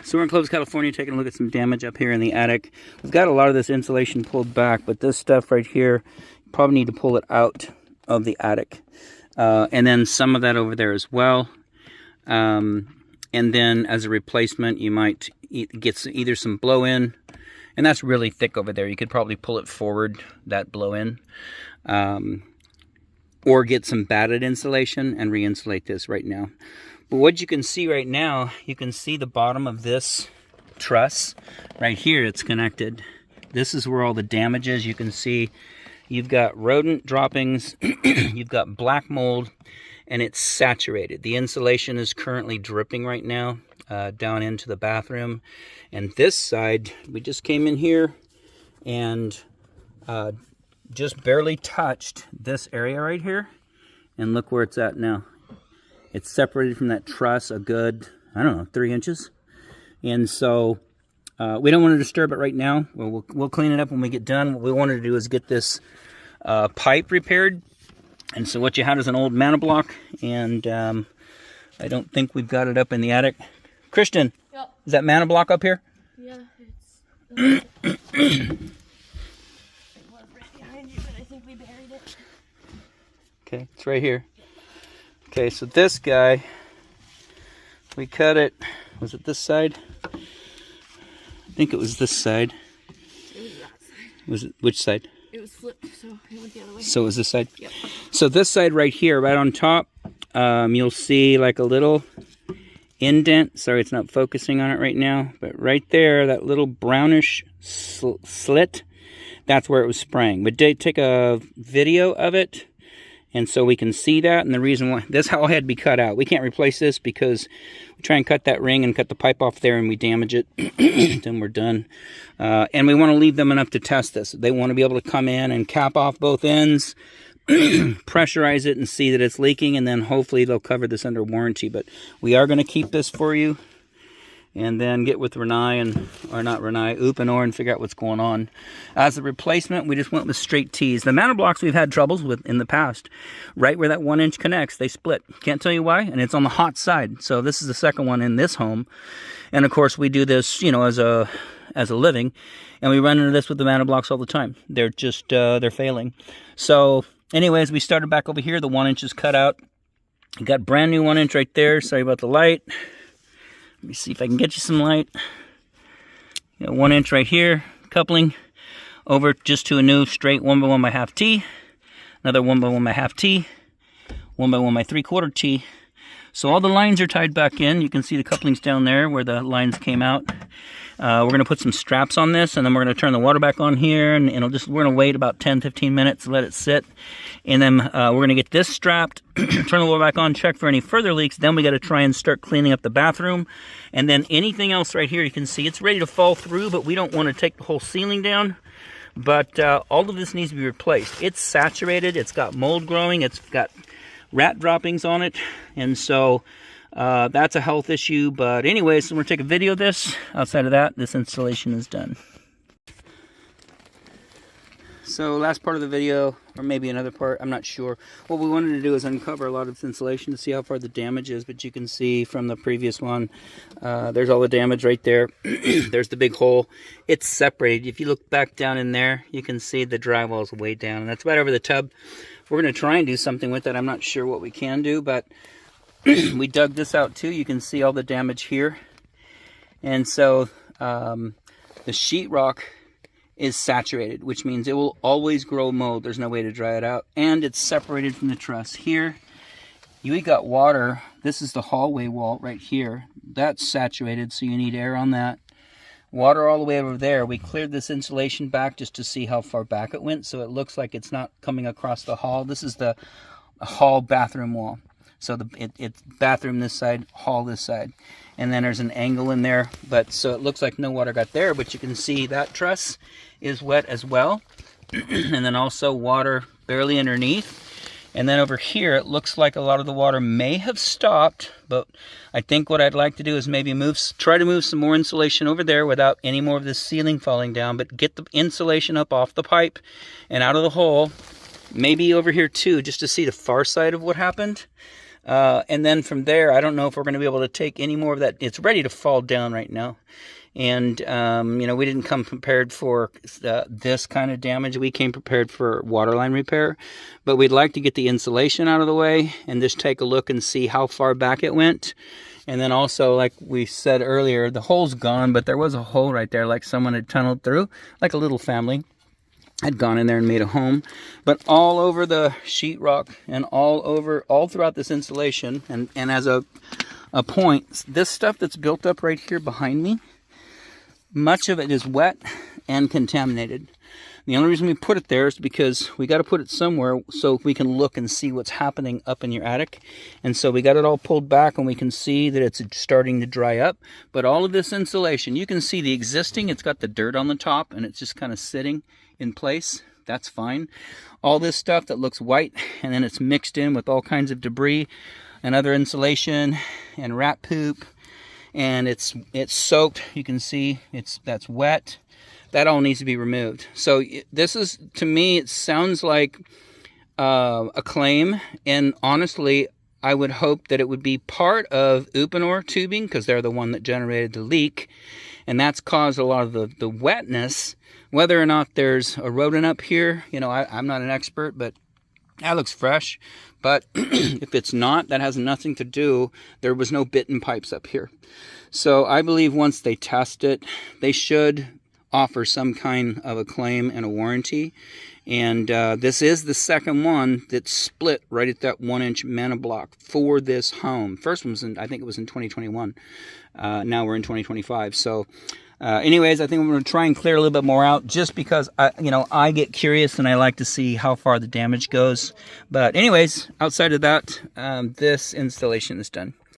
So we're in Clovis, California, taking a look at some damage up here in the attic. We've got a lot of this insulation pulled back, but this stuff right here, you probably need to pull it out of the attic. And then some of that over there as well. And then as a replacement, you might get either some blow-in, and that's really thick over there. You could probably pull it forward, that blow-in. Or get some batted insulation and re-insulate this right now. But what you can see right now, you can see the bottom of this truss. Right here, it's connected. This is where all the damage is. You can see you've got rodent droppings, you've got black mold, and it's saturated. The insulation is currently dripping right now down into the bathroom. And this side, we just came in here and just barely touched this area right here. And look where it's at now. It's separated from that truss a good, I don't know, 3 inches. And so we don't want to disturb it right now. We'll clean it up when we get done. What we wanted to do is get this pipe repaired. And so what you had is an old mana block. And I don't think we've got it up in the attic. Christian, yep. Is that mana block up here? Yeah, it's... it was right behind you, but I think we buried it. Okay, it's right here. Okay, so this guy, we cut it, was it this side? I think it was this side. It was that side. Was it, which side? It was flipped, so it went the other way. So it was this side? Yep. So this side right here, right on top, you'll see like a little indent. Sorry, it's not focusing on it right now, but right there, that little brownish slit, that's where it was spraying. We did take a video of it, and so we can see that, and the reason why, this all had to be cut out. We can't replace this because we try and cut that ring and cut the pipe off there and we damage it, then we're done. And we want to leave them enough to test this. They want to be able to come in and cap off both ends, pressurize it and see that it's leaking, and then hopefully they'll cover this under warranty. But we are going to keep this for you and then get with Uponor and figure out what's going on. As a replacement, we just went with straight T's. The mana blocks we've had troubles with in the past. Right where that 1 inch connects, they split. Can't tell you why, and it's on the hot side. So this is the second one in this home. And of course we do this, you know, as a living, and we run into this with the mana blocks all the time. They're just, they're failing. So anyways, we started back over here. The 1 inch is cut out. You got brand new 1 inch right there. Sorry about the light. Let me see if I can get you some light. You got 1 inch right here, coupling over just to a new straight 1x1 by half T. Another 1x1 by half T. 1x1 by 3/4 T. So all the lines are tied back in. You can see the couplings down there where the lines came out. We're going to put some straps on this, and then we're going to turn the water back on here, and we're going to wait about 10-15 minutes, let it sit, and then we're going to get this strapped, turn the water back on, check for any further leaks. Then we got to try and start cleaning up the bathroom, and then anything else right here, you can see it's ready to fall through, but we don't want to take the whole ceiling down. But all of this needs to be replaced. It's saturated, it's got mold growing, it's got rat droppings on it, and so that's a health issue. But anyways, so we're going to take a video of this. Outside of that, this installation is done. So last part of the video, or maybe another part, I'm not sure. What we wanted to do is uncover a lot of this insulation to see how far the damage is. But you can see from the previous one, there's all the damage right there. There's the big hole. It's separated. If you look back down in there, you can see the drywall is way down. And that's right over the tub. We're going to try and do something with it. I'm not sure what we can do, but we dug this out too. You can see all the damage here. And so the sheetrock is saturated, which means it will always grow mold. There's no way to dry it out. And it's separated from the truss. Here, we got water. This is the hallway wall right here. That's saturated, so you need air on that. Water all the way over there. We cleared this insulation back just to see how far back it went, so it looks like it's not coming across the hall. This is the hall bathroom wall. So it's bathroom this side, hall this side. And then there's an angle in there, but so it looks like no water got there, but you can see that truss is wet as well. And then also water barely underneath. And then over here, it looks like a lot of the water may have stopped, but I think what I'd like to do is maybe try to move some more insulation over there without any more of this ceiling falling down, but get the insulation up off the pipe and out of the hole. Maybe over here too, just to see the far side of what happened. And then from there, I don't know if we're going to be able to take any more of that. It's ready to fall down right now. And, you know, we didn't come prepared for this kind of damage. We came prepared for waterline repair. But we'd like to get the insulation out of the way and just take a look and see how far back it went. And then also, like we said earlier, the hole's gone, but there was a hole right there like someone had tunneled through, like a little family had gone in there and made a home. But all over the sheetrock and all throughout this insulation, and as a point, this stuff that's built up right here behind me, much of it is wet and contaminated. The only reason we put it there is because we got to put it somewhere so we can look and see what's happening up in your attic. And so we got it all pulled back and we can see that it's starting to dry up. But all of this insulation, you can see the existing, it's got the dirt on the top and it's just kind of sitting in place. That's fine. All this stuff that looks white and then it's mixed in with all kinds of debris and other insulation and rat poop, and it's soaked. You can see that's wet. That all needs to be removed. So this is, to me, it sounds like a claim, and honestly, I would hope that it would be part of Uponor tubing, because they're the one that generated the leak, and that's caused a lot of the wetness. Whether or not there's a rodent up here, you know, I'm not an expert, but that looks fresh. But if it's not, that has nothing to do. There was no bitten pipes up here. So I believe once they test it, they should offer some kind of a claim and a warranty. And this is the second one that's split right at that 1-inch mana block for this home. First one was I think it was in 2021. Now we're in 2025. So anyways, I think I'm going to try and clear a little bit more out, just because I get curious and I like to see how far the damage goes. But anyways, outside of that, this installation is done.